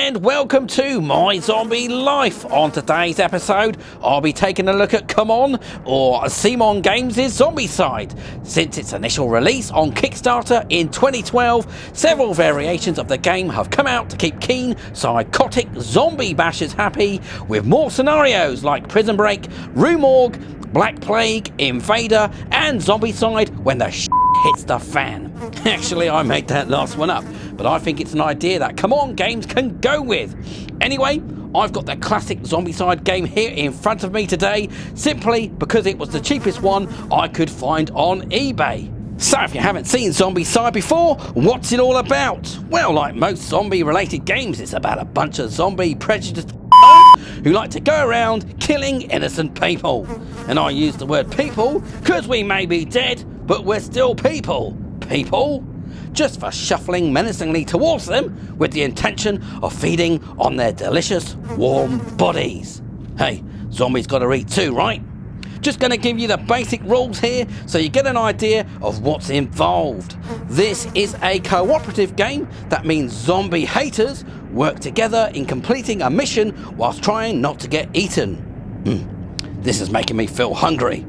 and welcome to My Zombie Life. On today's episode, I'll be taking a look at Come On, or Simon Games' Zombicide. Since its initial release on Kickstarter in 2012, several variations of the game have come out to keep keen, psychotic zombie bashers happy, with more scenarios like Prison Break, Rue Morgue, Black Plague, Invader, and Zombicide when the hits the fan. Actually, I made that last one up, but I think it's an idea that Come On Games can go with. Anyway, I've got the classic Zombicide game here in front of me today, simply because it was the cheapest one I could find on eBay. So if you haven't seen Zombicide before, what's it all about? Well, like most zombie-related games, it's about a bunch of zombie prejudiced who like to go around killing innocent people. And I use the word people because we may be dead, but we're still people. People? Just for shuffling menacingly towards them with the intention of feeding on their delicious, warm bodies. Hey, zombies gotta eat too, right? Just gonna give you the basic rules here so you get an idea of what's involved. This is a cooperative game. That means zombie haters work together in completing a mission whilst trying not to get eaten. This is making me feel hungry.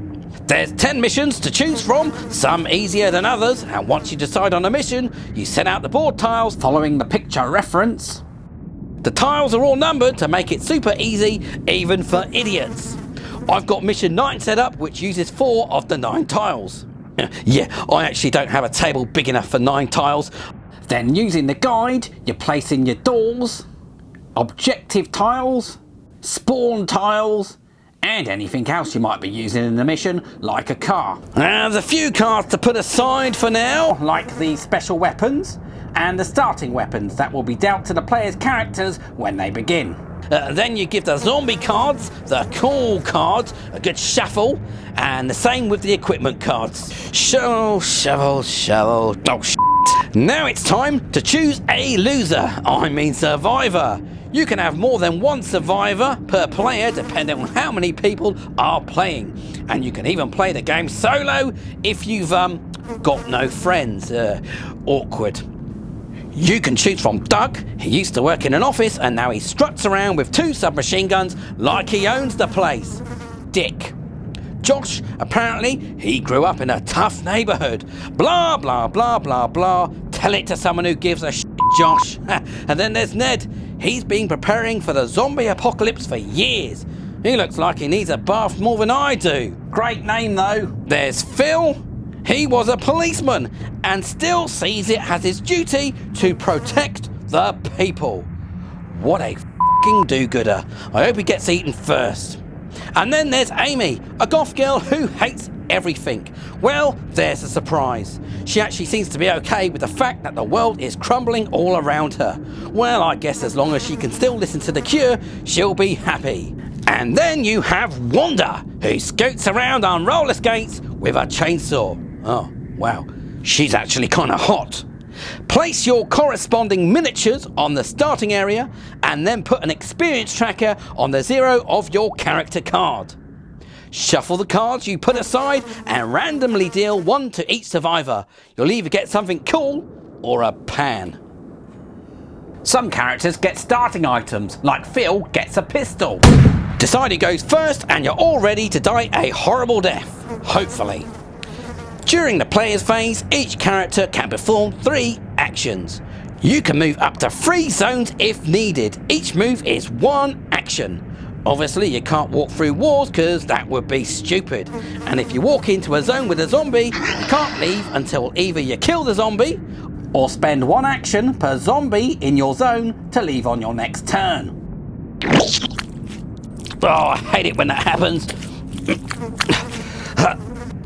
There's 10 missions to choose from, some easier than others, and once you decide on a mission, you set out the board tiles following the picture reference. The tiles are all numbered to make it super easy, even for idiots. I've got mission 9 set up, which uses 4 of the 9 tiles. Yeah, I actually don't have a table big enough for 9 tiles. Then using the guide, you're placing your doors, objective tiles, spawn tiles, and anything else you might be using in the mission, like a car. There's a few cards to put aside for now, like the special weapons and the starting weapons that will be dealt to the player's characters when they begin. Then you give the zombie cards, the cool cards, a good shuffle, and the same with the equipment cards. Shovel. Oh, Now it's time to choose a loser, survivor. You can have more than one survivor per player depending on how many people are playing. And you can even play the game solo if you've got no friends. Awkward. You can choose from Doug. He used to work in an office and now he struts around with 2 submachine guns like he owns the place. Dick. Josh, apparently he grew up in a tough neighbourhood. Blah, blah, blah, blah, blah. Tell it to someone who gives a shit, Josh. And then there's Ned. He's been preparing for the zombie apocalypse for years. He looks like he needs a bath more than I do. Great name though. There's Phil. He was a policeman and still sees it as his duty to protect the people. What a f***ing do-gooder. I hope he gets eaten first. And then there's Amy, a goth girl who hates everything. Well, there's a surprise. She actually seems to be okay with the fact that the world is crumbling all around her. Well, I guess as long as she can still listen to The Cure, she'll be happy. And then you have Wanda, who scoots around on roller skates with a chainsaw. Oh, wow. She's actually kind of hot. Place your corresponding miniatures on the starting area and then put an experience tracker on the 0 of your character card. Shuffle the cards you put aside and randomly deal 1 to each survivor. You'll either get something cool or a pan. Some characters get starting items, like Phil gets a pistol. Decide who goes first and you're all ready to die a horrible death, hopefully. During the player's phase, each character can perform 3 actions. You can move up to 3 zones if needed. Each move is 1 action. Obviously, you can't walk through walls because that would be stupid. And if you walk into a zone with a zombie, you can't leave until either you kill the zombie or spend 1 action per zombie in your zone to leave on your next turn. Oh, I hate it when that happens.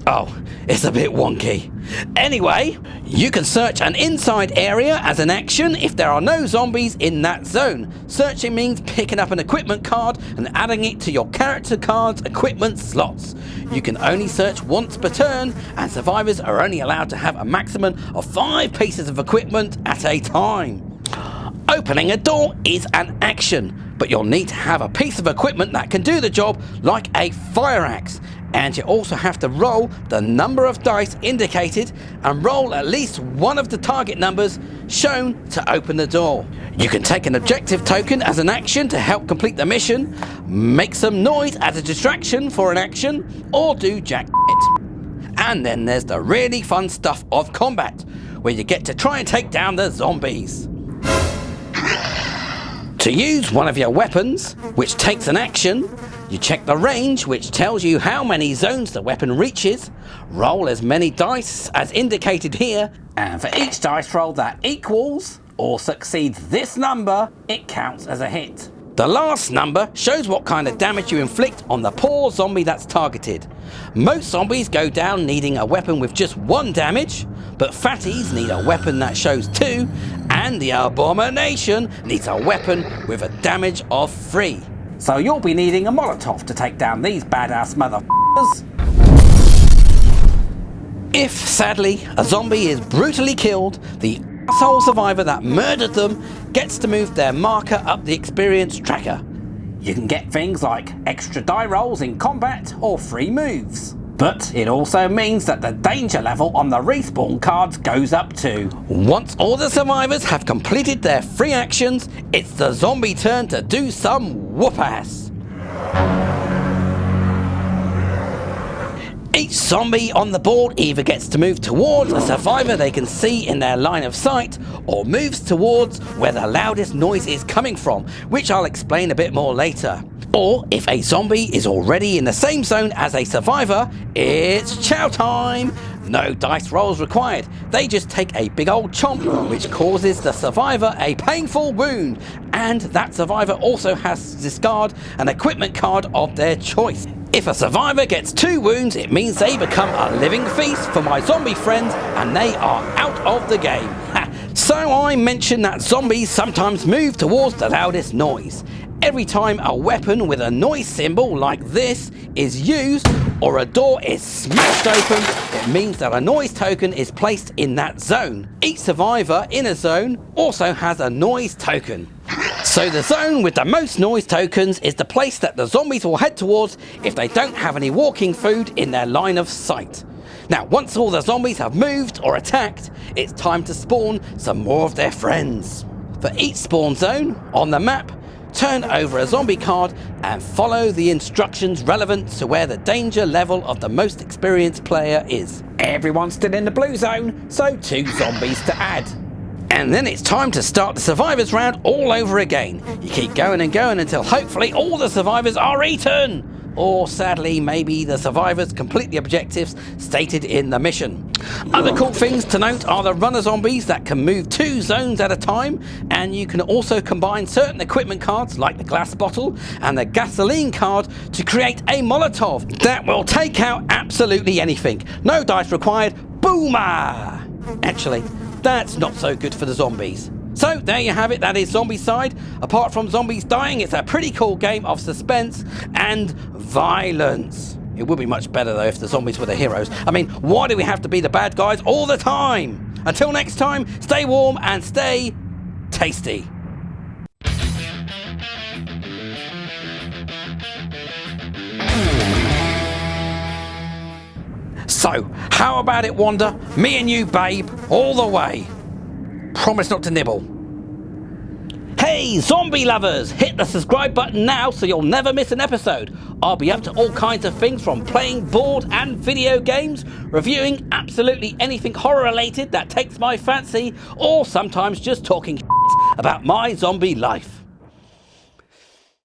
Oh, it's a bit wonky. Anyway, you can search an inside area as an action if there are no zombies in that zone. Searching means picking up an equipment card and adding it to your character card's equipment slots. You can only search once per turn, and survivors are only allowed to have a maximum of 5 pieces of equipment at a time. Opening a door is an action, but you'll need to have a piece of equipment that can do the job, like a fire axe. And you also have to roll the number of dice indicated and roll at least one of the target numbers shown to open the door. You can take an objective token as an action to help complete the mission, make some noise as a distraction for an action, or do jack it. And then there's the really fun stuff of combat, where you get to try and take down the zombies. To use one of your weapons, which takes an action, you check the range, which tells you how many zones the weapon reaches, roll as many dice as indicated here, and for each dice roll that equals or succeeds this number, it counts as a hit. The last number shows what kind of damage you inflict on the poor zombie that's targeted. Most zombies go down needing a weapon with just 1 damage, but fatties need a weapon that shows 2, and the abomination needs a weapon with a damage of 3. So you'll be needing a Molotov to take down these badass motherfuckers. If, sadly, a zombie is brutally killed, the asshole survivor that murdered them gets to move their marker up the experience tracker. You can get things like extra die rolls in combat or free moves. But it also means that the danger level on the respawn cards goes up too. Once all the survivors have completed their free actions, it's the zombie turn to do some whoop-ass. Each zombie on the board either gets to move towards a survivor they can see in their line of sight, or moves towards where the loudest noise is coming from, which I'll explain a bit more later. Or if a zombie is already in the same zone as a survivor, it's chow time! No dice rolls required, they just take a big old chomp, which causes the survivor a painful wound, and that survivor also has to discard an equipment card of their choice. If a survivor gets 2 wounds, it means they become a living feast for my zombie friends and they are out of the game. So I mentioned that zombies sometimes move towards the loudest noise. Every time a weapon with a noise symbol like this is used or a door is smashed open, it means that a noise token is placed in that zone. Each survivor in a zone also has a noise token. So the zone with the most noise tokens is the place that the zombies will head towards if they don't have any walking food in their line of sight. Now, once all the zombies have moved or attacked, it's time to spawn some more of their friends. For each spawn zone on the map, turn over a zombie card and follow the instructions relevant to where the danger level of the most experienced player is. Everyone's still in the blue zone, so 2 zombies to add. And then it's time to start the survivors round all over again. You keep going and going until hopefully all the survivors are eaten. Or sadly, maybe the survivors complete the objectives stated in the mission. Other cool things to note are the runner zombies that can move 2 zones at a time, and you can also combine certain equipment cards like the glass bottle and the gasoline card to create a Molotov that will take out absolutely anything. No dice required, boomer! Actually, that's not so good for the zombies. So there you have it, that is Zombicide. Apart from zombies dying, it's a pretty cool game of suspense and violence. It would be much better though if the zombies were the heroes. I mean, why do we have to be the bad guys all the time? Until next time, stay warm and stay tasty. So, how about it, Wanda? Me and you, babe, all the way. Promise not to nibble. Hey, zombie lovers! Hit the subscribe button now so you'll never miss an episode. I'll be up to all kinds of things, from playing board and video games, reviewing absolutely anything horror related that takes my fancy, or sometimes just talking about my zombie life.